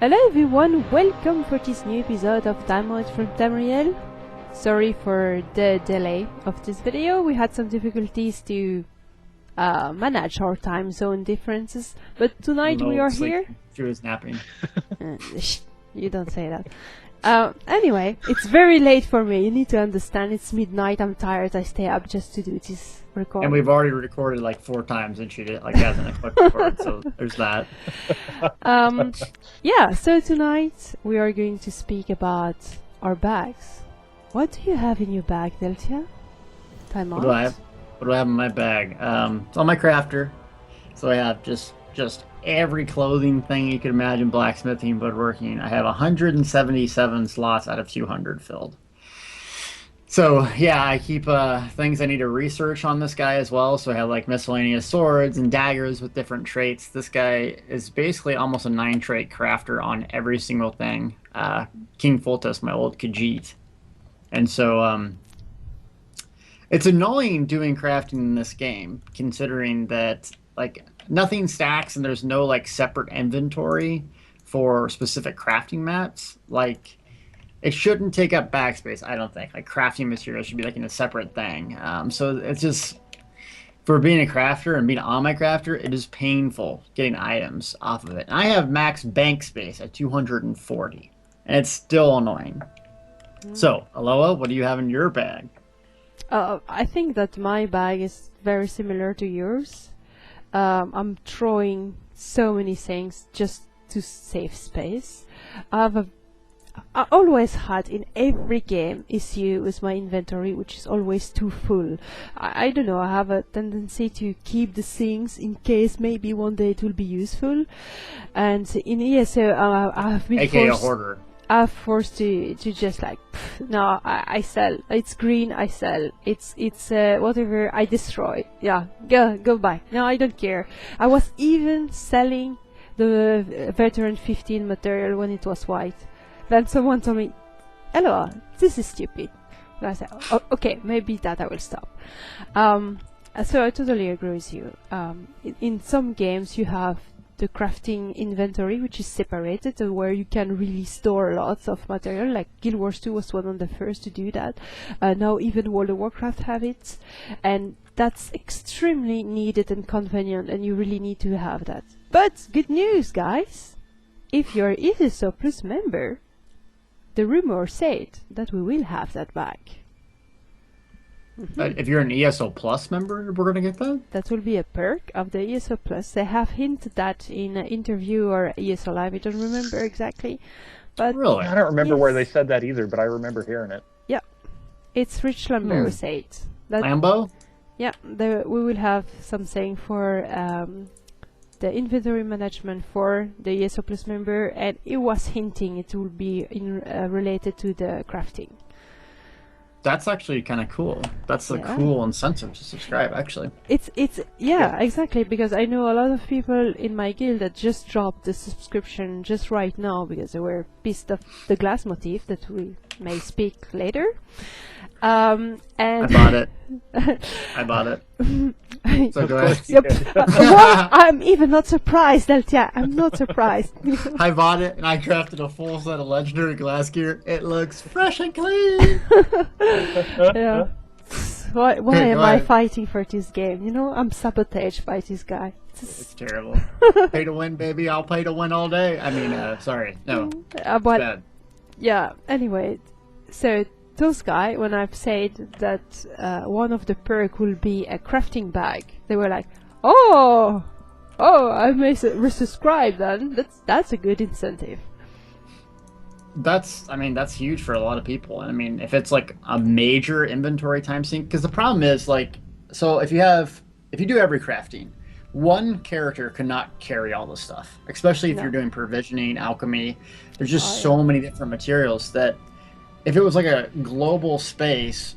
Hello everyone, welcome for this new episode of Timeout from Tamriel. Sorry for the delay of this video, we had some difficulties to manage our time zone differences, but tonight we are here. She was napping. You don't say that. Anyway, it's very late for me, you need to understand, it's midnight, I'm tired, I stay up just to do this recording. And we've already recorded like 4 times and she did like hasn't a quick record, so there's that. Yeah, so tonight we are going to speak about our bags. What do you have in your bag, Deltia? Time What do I have? What do I have in my bag? It's on my crafter. So I have just every clothing thing you could imagine blacksmithing, woodworking. I have 177 slots out of 200 filled. So yeah, I keep things I need to research on this guy as well. So I have like miscellaneous swords and daggers with different traits. This guy is basically almost a 9-trait crafter on every single thing. King Fultus, my old Khajiit. And so it's annoying doing crafting in this game, considering that like nothing stacks and there's no like separate inventory for specific crafting mats. Like it shouldn't take up backspace, I don't think. Like crafting materials should be like in a separate thing. So it's just, for being a crafter and being on my crafter, it is painful getting items off of it. And I have max bank space at 240, and it's still annoying. So, Aloha, what do you have in your bag? I think that my bag is very similar to yours. I'm throwing so many things just to save space. I always had in every game issue with my inventory, which is always too full. I don't know, I have a tendency to keep the things in case maybe one day it will be useful. And in ESO, I have been AKA a hoarder. I'm forced to just like, no, I sell. It's green, I sell. It's whatever, I destroy. Yeah, go buy. No, I don't care. I was even selling the Veteran 15 material when it was white. Then someone told me, hello, this is stupid. And I said, oh, okay, maybe that I will stop. So I totally agree with you. In some games you have the crafting inventory, which is separated, where you can really store lots of material. Like Guild Wars 2 was one of the first to do that. Now even World of Warcraft have it, and that's extremely needed and convenient, and you really need to have that. But good news, guys! If you're ESO Plus member, the rumor said that we will have that back. If you're an ESO Plus member, we're going to get that? That will be a perk of the ESO Plus. They have hinted that in an interview or ESO Live. I don't remember exactly. But really? I don't remember where they said that either, but I remember hearing it. Yeah. It's Rich Lumber who said that. Lambo? Yeah, we will have something for the inventory management for the ESO Plus member, and it was hinting it will be related to the crafting. That's actually kind of cool. That's a cool incentive to subscribe, actually. It's exactly, because I know a lot of people in my guild that just dropped the subscription just right now because they were pissed off the glass motif that we may speak later. And I bought it. I bought it. So go ahead. Yep. Well, I'm even not surprised, Deltia. I'm not surprised. I bought it and I crafted a full set of legendary glass gear. It looks fresh and clean. Yeah. Why am I fighting for this game? You know, I'm sabotaged by this guy. It's terrible. Pay to win, baby. I'll pay to win all day. I mean, sorry. No. But bad. Yeah, anyway. So those guys, when I've said that one of the perk will be a crafting bag, they were like, oh, I may resubscribe then. That's a good incentive. That's huge for a lot of people. I mean, if it's like a major inventory time sink, because the problem is like, so if you do every crafting, one character cannot carry all the stuff, especially if you're doing provisioning, alchemy. There's just so many different materials that if it was like a global space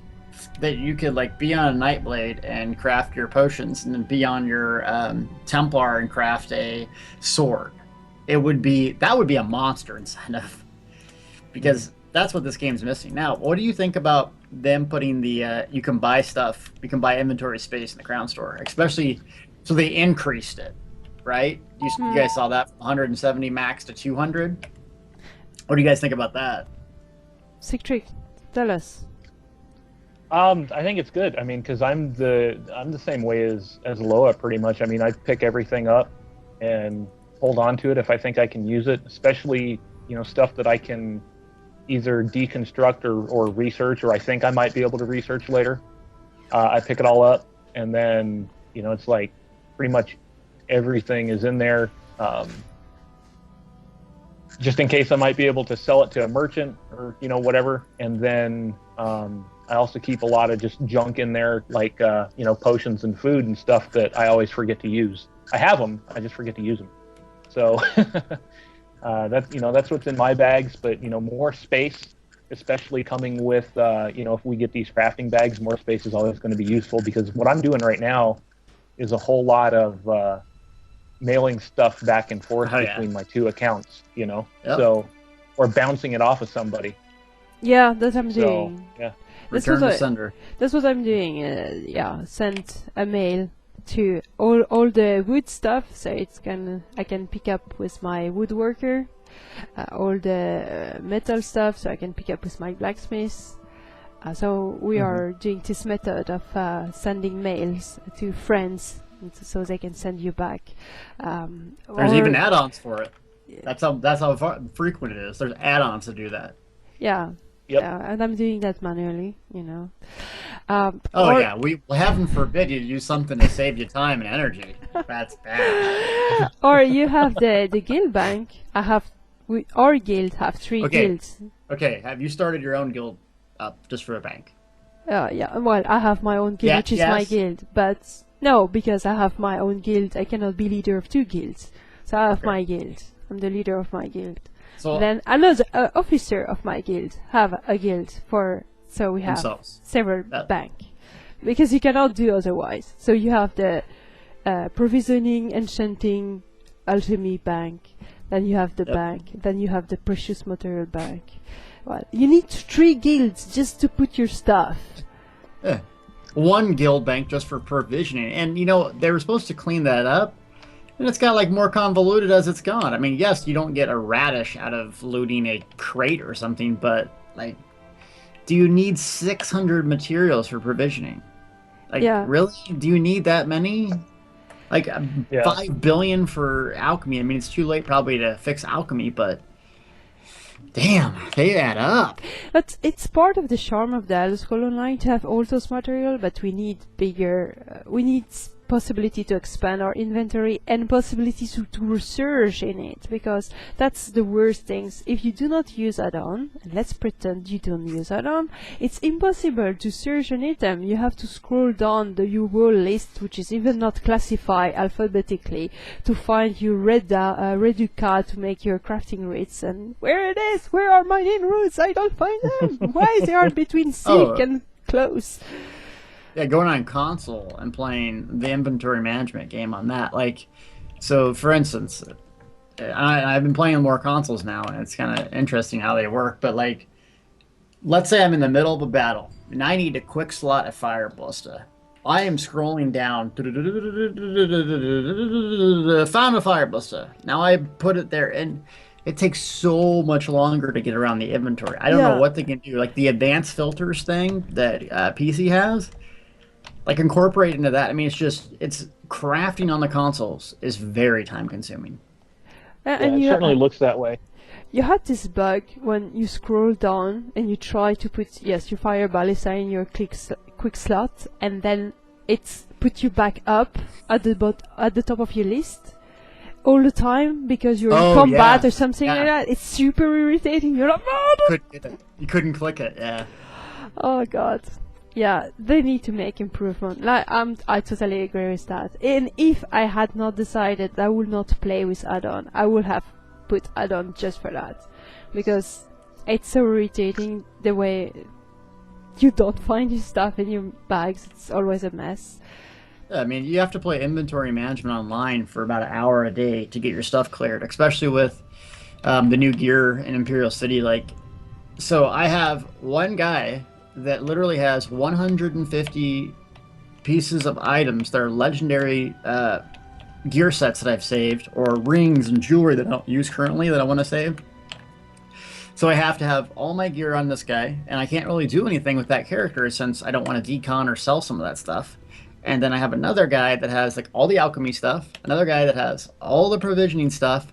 that you could like be on a Nightblade and craft your potions, and then be on your Templar and craft a sword, that would be a monster incentive, because that's what this game's missing. Now, what do you think about them putting the you can buy inventory space in the Crown Store, especially so they increased it, right? You guys saw that from 170 max to 200. What do you guys think about that? Sick trick. Tell us. I think it's good. I mean, because I'm the same way as Loa pretty much. I mean, I pick everything up and hold on to it if I think I can use it, especially stuff that I can either deconstruct or research, or I think I might be able to research later. I pick it all up, and then it's like pretty much everything is in there, just in case I might be able to sell it to a merchant or whatever. And then I also keep a lot of just junk in there, like potions and food and stuff that I always forget to use. I have them, I just forget to use them. So that's what's in my bags. But more space, especially coming with if we get these crafting bags, more space is always going to be useful, because what I'm doing right now is a whole lot of mailing stuff back and forth between my two accounts, Yep. so, or bouncing it off of somebody. Yeah, that's what I'm doing. Yeah. Return to sender. That's what I'm doing. Send a mail to all the wood stuff, so I can pick up with my woodworker. All the metal stuff, so I can pick up with my blacksmith. So we are doing this method of sending mails to friends, so they can send you back. There's even add-ons for it. That's how frequent it is. There's add-ons to do that. Yeah. Yep. Yeah, and I'm doing that manually, Yeah, we heaven forbid you use something to save you time and energy. That's bad. Or you have the guild bank. Our guild have 3 guilds. Okay, have you started your own guild up just for a bank? Yeah, well, I have my own guild, which is my guild, but no, because I have my own guild, I cannot be leader of 2 guilds. So I have my guild. I'm the leader of my guild. So then another officer of my guild have a guild so we have several bank, because you cannot do otherwise. So you have the provisioning, enchanting, alchemy bank, then you have the bank, then you have the precious material bank. Well, you need 3 guilds just to put your stuff. Yeah. 1 guild bank just for provisioning, and they were supposed to clean that up. And it's got more convoluted as it's gone. I mean, yes, you don't get a radish out of looting a crate or something, but do you need 600 materials for provisioning? Really? Do you need that many? 5 billion for alchemy. I mean, it's too late probably to fix alchemy, but damn, they add up. But it's part of the charm of the Elder Scrolls Online to have all those material, but we need bigger, possibility to expand our inventory and possibility to research in it, because that's the worst things. If you do not use add-on, and let's pretend you don't use add-on, it's impossible to search an item. You have to scroll down your whole list, which is even not classified alphabetically, to find your reduca to make your crafting rates. And where it is? Where are my inroads? I don't find them. Why they are between sick and close? Yeah, going on console and playing the inventory management game on that. So for instance, I've been playing more consoles now, and it's kind of interesting how they work. But let's say I'm in the middle of a battle, and I need a quick slot at Fire Ballista. I am scrolling down, found a Fire Ballista. Now I put it there, and it takes so much longer to get around the inventory. I don't know what they can do. The advanced filters thing that PC has, incorporate into that. I mean, it's crafting on the consoles is very time consuming. And it certainly looks that way. You had this bug when you scroll down and you try to put your Fire Ballista in your quick slot, and then it's put you back up at the top of your list all the time because you're in combat or something like that. It's super irritating. You're like, you couldn't click it. Yeah. Oh god. Yeah, they need to make improvement. I totally agree with that. And if I had not decided I would not play with add-on, I would have put add-on just for that, because it's so irritating the way you don't find your stuff in your bags. It's always a mess. Yeah, I mean, you have to play inventory management online for about an hour a day to get your stuff cleared, especially with the new gear in Imperial City. So I have one guy that literally has 150 pieces of items that are legendary gear sets that I've saved, or rings and jewelry that I don't use currently that I want to save. So I have to have all my gear on this guy, and I can't really do anything with that character since I don't want to decon or sell some of that stuff. And then I have another guy that has like all the alchemy stuff, another guy that has all the provisioning stuff,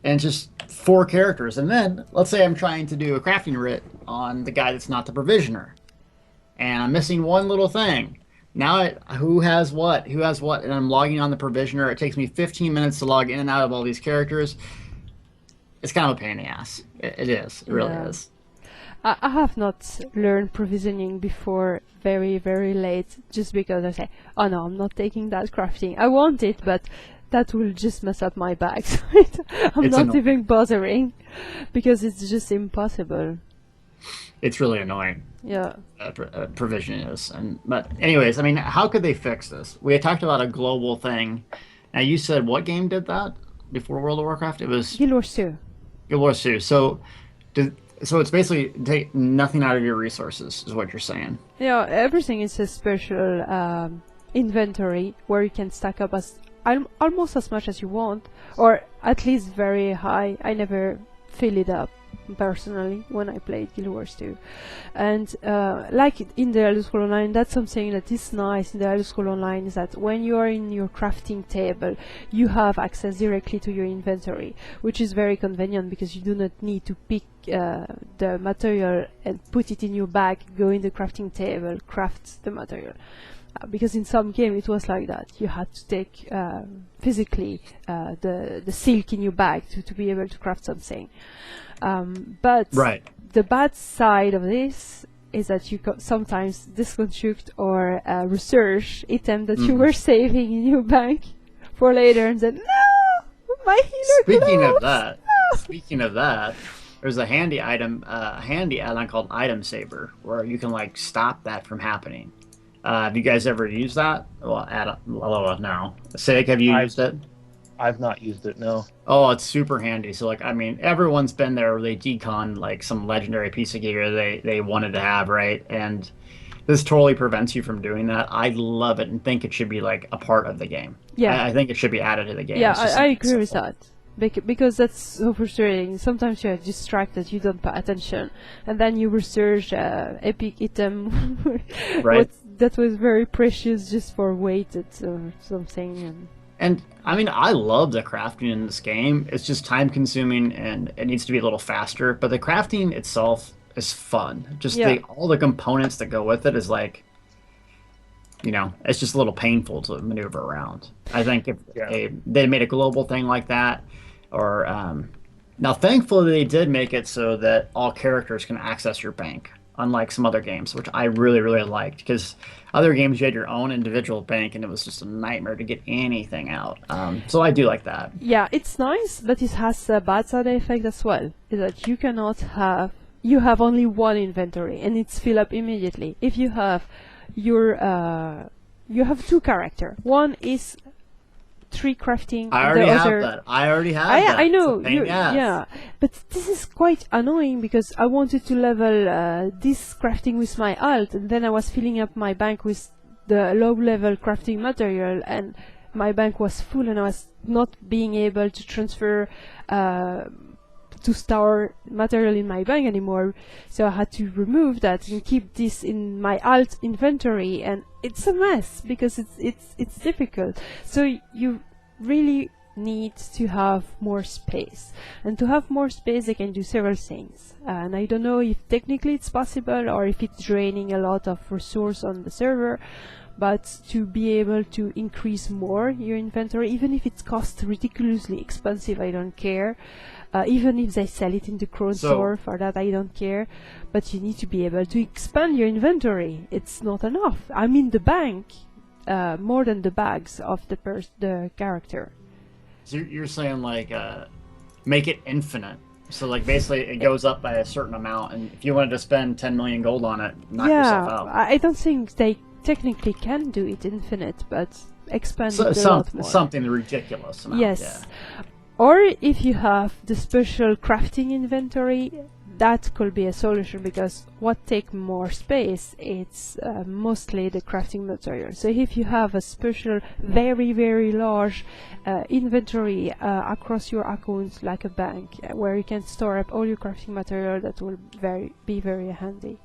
and just 4 characters. And then let's say I'm trying to do a crafting writ on the guy that's not the provisioner, and I'm missing one little thing. Now who has what, and I'm logging on the provisioner. It takes me 15 minutes to log in and out of all these characters. It's kind of a pain in the ass. It is. It really is. I have not learned provisioning before very, very late, just because I say, oh no, I'm not taking that crafting. I want it, but that will just mess up my bag. So I'm not even bothering, because it's just impossible. It's really annoying. Yeah. Provisioning is. But anyways, I mean, how could they fix this? We had talked about a global thing. Now, you said what game did that before World of Warcraft? It was Guild Wars 2. Guild Wars 2. So it's basically take nothing out of your resources, is what you're saying. Yeah, everything is a special inventory where you can stack up almost as much as you want, or at least very high. I never fill it up personally when I played Guild Wars 2. And like in the Elder Scrolls Online, that's something that is nice in the Elder Scrolls Online, is that when you are in your crafting table, you have access directly to your inventory, which is very convenient because you do not need to pick the material and put it in your bag, go in the crafting table, craft the material. Because in some game it was like that. You had to take physically the silk in your bag to be able to craft something. But the bad side of this is that you sometimes disconstruct or research item that you were saving in your bank for later, and then no, my healer closed. Speaking of that, there's a handy add-on called Item Saver, where you can like stop that from happening. Have you guys ever used that? Well, no. Sig, have you used it? I've not used it, no. Oh, it's super handy. So, like, I mean, everyone's been there where they decon, like, some legendary piece of gear they wanted to have, right? And this totally prevents you from doing that. I love it and think it should be, like, a part of the game. Yeah. I think it should be added to the game. Yeah, I agree with that. Because that's so frustrating. Sometimes you're distracted, you don't pay attention, and then you research epic item right. that was very precious just for weighted or something. And I mean, I love the crafting in this game. It's just time consuming and it needs to be a little faster, but the crafting itself is fun. Just all the components that go with it is like, you know, it's just a little painful to maneuver around. I think if they made a global thing like that, or now thankfully they did make it so that all characters can access your bank, unlike some other games, which I really, really liked, because other games you had your own individual bank and it was just a nightmare to get anything out. So I do like that. Yeah, it's nice, but it has a bad side effect as well, is that you have only one inventory and it's filled up immediately. If you have you have 2 characters. One is 3 crafting. I already have that. I know. Yeah, but this is quite annoying because I wanted to level this crafting with my alt, and then I was filling up my bank with the low-level crafting material, and my bank was full, and I was not being able to transfer to store material in my bank anymore. So I had to remove that and keep this in my alt inventory, and it's a mess because it's difficult. So you really need to have more space, and to have more space they can do several things, and I don't know if technically it's possible or if it's draining a lot of resource on the server, but to be able to increase more your inventory, even if it costs ridiculously expensive, I don't care. Even if they sell it in the Crown store, for that I don't care. But you need to be able to expand your inventory. It's not enough. I mean the bank, more than the bags of the character. So you're saying like make it infinite. So like basically it goes up by a certain amount, and if you wanted to spend 10 million gold on it, knock yourself out. I don't think they technically can do it infinite, but expand it a lot more. Something ridiculous amount. Yes. Yeah. Or if you have the special crafting inventory, that could be a solution, because what take more space, it's mostly the crafting material. So if you have a special very very large inventory across your accounts, like a bank, where you can store up all your crafting material, that will be very handy.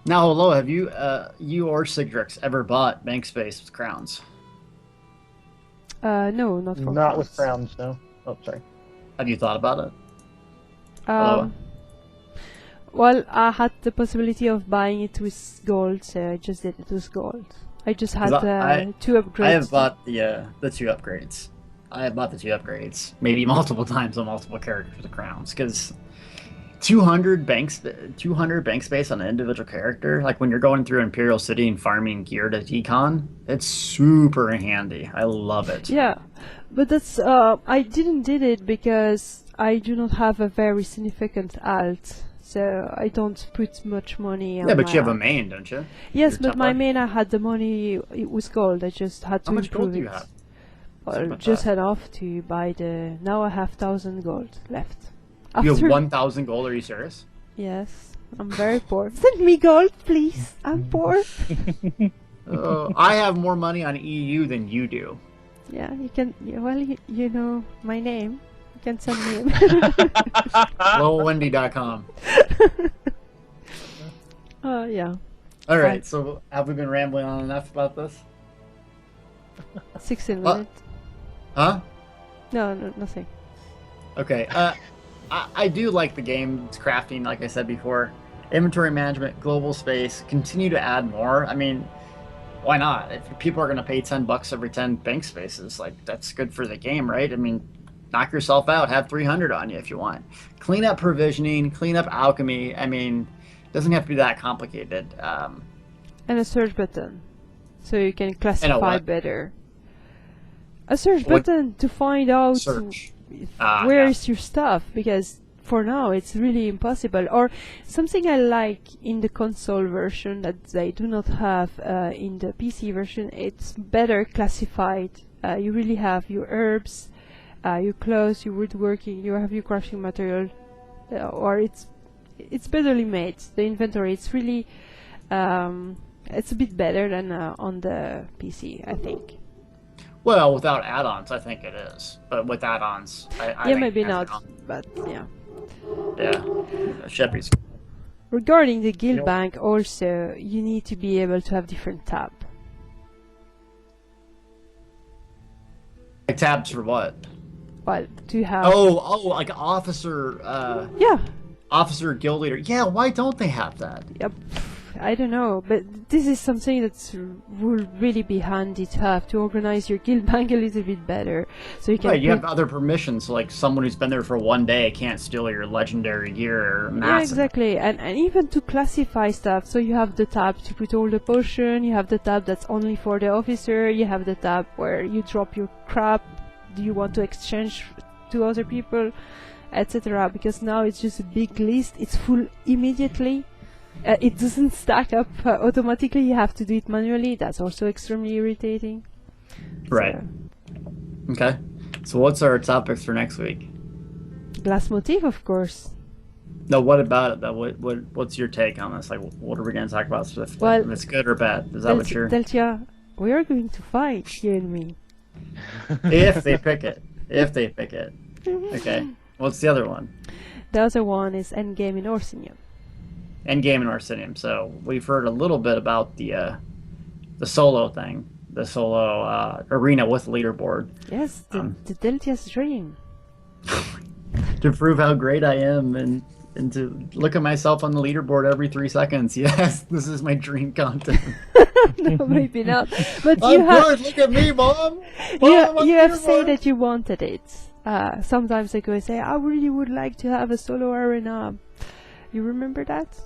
Now, hello, have you or Sigdrix ever bought bank space with crowns? No, not for Not with crowns, no. Oh, sorry. Have you thought about it? Hello? Well, I had the possibility of buying it with gold, so I just did it with gold. I just had 2 upgrades. I have bought the 2 upgrades. I have bought the 2 upgrades, maybe multiple times on multiple characters with crowns, because 200 bank space on an individual character, like when you're going through Imperial City and farming gear to decon, it's super handy. I love it. Yeah, but that's I didn't did it because I do not have a very significant alt, so I don't put much money on. Yeah, but my you have a alt. main, don't you? Yes, Your but my Templar? main, I had the money. It was gold. I just had to How much improve gold do it. you have? Well, just enough to buy the. Now I have 1,000 gold left. You have After- 1,000 gold, are you serious? Yes, I'm very poor. Send me gold, please. I'm poor. I have more money on EU than you do. Yeah, you can. Well, you know my name. You can send me. LowWendy.com. Yeah. All right, so have we been rambling on enough about this? 16 What? minutes. Huh? No, nothing. Okay. I do like the game's crafting, like I said before. Inventory management, global space, continue to add more. I mean, why not? If people are going to pay $10 every 10 bank spaces, like, that's good for the game, right? I mean, knock yourself out, have 300 on you if you want. Clean up provisioning, clean up alchemy. I mean, it doesn't have to be that complicated. And a search button, so you can And a classify what? better. A search What? button to find out Search. where Yeah. is your stuff, because for now it's really impossible. Or something I like in the console version that they do not have in the PC version, it's better classified. You really have your herbs, your clothes, your woodworking, you have your crafting material, or it's betterly made. The inventory, it's really it's a bit better than on the PC, I think. Well, without add-ons, I think it is. But with add-ons, I Yeah, think maybe it has not, but yeah. Yeah. Sheppy's. Regarding the guild Yep. bank, also, you need to be able to have different tab. Like tabs for what? Well, to have... Oh, like officer, Yeah, officer guild leader. Yeah, why don't they have that? yep. I don't know, but this is something that will really be handy to have, to organize your guild bank a little bit better. So you can Right, you put- have other permissions, like someone who's been there for 1 day can't steal your legendary gear or Yeah, massive. exactly, and even to classify stuff. So you have the tab to put all the potion, you have the tab that's only for the officer, you have the tab where you drop your crap, do you want to exchange to other people, etc. Because now it's just a big list, it's full immediately. It doesn't stack up automatically, you have to do it manually. That's also extremely irritating. Right. So, Okay. So what's our topics for next week? glass motif, of course. No, what about it though? What's your take on this? Like, what are we going to talk about specifically? Well, if it's good or bad? Is that what you're... Deltia, we are going to fight, you and me. If they pick it. If they pick it. Okay. What's the other one? The other one is End Game in Orsinium. End Game and Orsinium. So we've heard a little bit about the solo thing, the solo arena with leaderboard. Yes, the Deltia's dream. To prove how great I am and to look at myself on the leaderboard every 3 seconds. Yes, this is my dream content. No, maybe not. But I'm good. Look at me, Mom. Mom, you I'm have said leaderboard. that you wanted it. Sometimes I go say, I really would like to have a solo arena. You remember that?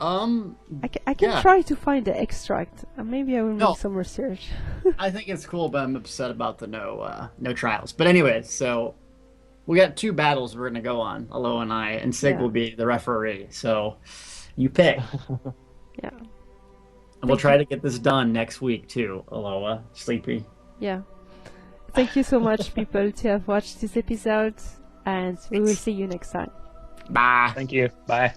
I can yeah. try to find the extract. Maybe I will No. make some research. I think it's cool, but I'm upset about the no trials. But anyway, so we got 2 battles we're gonna go on, Alo and I, and Sig Yeah. will be the referee. So you pick, Yeah, and we'll try to get this done next week too. Aloha, Sleepy. yeah. Thank you so much, people, to have watched this episode, and we will see you next time. Bye. Thank you. Bye.